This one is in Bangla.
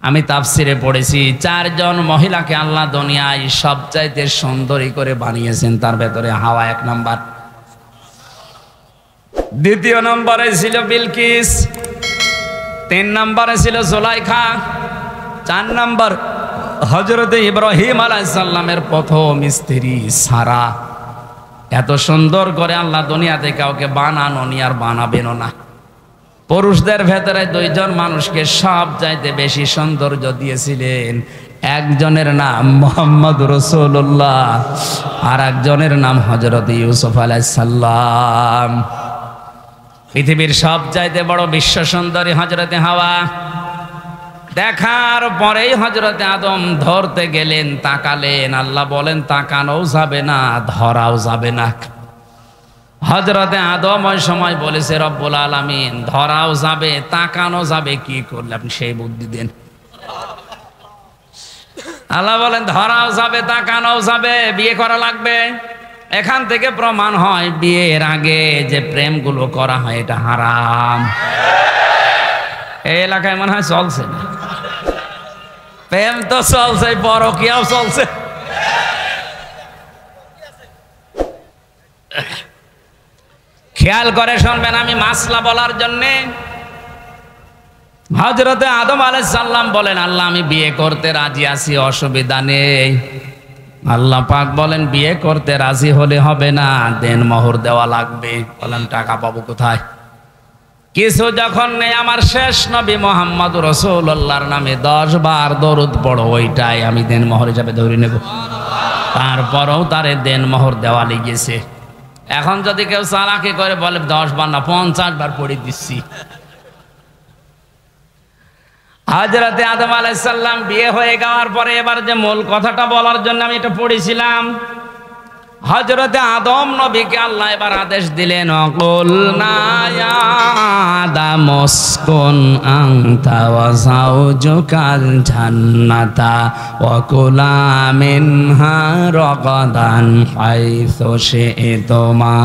আমি তাফসিরে পড়েছি 4 জন মহিলাকে আল্লাহ দুনিয়ায় সবচাইতে সুন্দরী করে বানিয়েছেন। তার ভেতরে হাওয়া 1 নাম্বার, দ্বিতীয় নম্বরে ছিল বিলকিস, 3 নম্বরে ছিল জুলাইখা, 4 নম্বর হযরত ইব্রাহিম আলাইহিস সালামের প্রথম স্ত্রী সারা। এত সুন্দর করে আল্লাহ দুনিয়াতে কাউকে বানানো নি আর বানাবেনও না। পুরুষদের ভেতরে 2 জন মানুষকে সব চাইতে বেশি সৌন্দর্য দিয়েছিলেন। একজনের নাম মুহাম্মদ রাসূলুল্লাহ আর একজনের নাম হযরত ইউসুফ আলাইহিস সালাম। পৃথিবীর সব চাইতে বড় বিশ্ব সুন্দরী হযরতে হাওয়া। দেখার পরেই হযরতে আদম ধরতে গেলেন, তাকালেন, আল্লাহ বলেন তাকানোও যাবে না, ধরাও যাবে না। হযরতে আদম ওই সময় বলেছে রব্বুল আলামিন ধরাও যাবে তাকানো যাবে, কি করলে আপনি সেই বুদ্ধি দেন। আল্লাহ বলেন ধরাও যাবে তাকানোও যাবে, বিয়ে করা লাগবে। এখান থেকে প্রমাণ হয় বিয়ের আগে যে প্রেমগুলো করা হয় এটা হারাম। এই এলাকায় মনে হয় চলছে না, প্রেম তো চলছে, পরকীয়াও চলছে। খেয়াল করে শুনবেন, আমি মাসলা বলার জন্যে। হযরতে আদম আলাইহিস সালাম বলেন আল্লাহ আমি বিয়ে করতে রাজি আছি, অসুবিধা নেই। আল্লাহ পাক বলেন বিয়ে করতে রাজি হলে হবে না, দেনমোহর দেওয়া লাগবে। বলেন টাকা পাবো কোথায়? কিছু যখন নেই, আমার শেষ নবী মুহাম্মদ রাসূলুল্লাহর নামে 10 বার দরুদ পড়ো, ওইটাই আমি দেনমোহর হিসাবে ধরে নেব। তারপরেও তারে দেনমোহর দেওয়া লেগেছে। এখন যদি কেউ চালাকি করে বলে 10 বার না 50 বার পড়ে দিচ্ছি। হযরতে আদম আলাইহিস সালাম বিয়ে হয়ে যাওয়ার পরে এবার যে মূল কথাটা বলার জন্য আমি এটা পড়েছিলাম, হযরতে আদম নবীকে আল্লাহ এবার আদেশ দিলেন কুলনা ইয়া আদম উসকুন আনতা ওয়া যাওজুকাল জান্নাতা ওয়া কুলা মিনহা রাগাদান হাইসু শি'তুমা।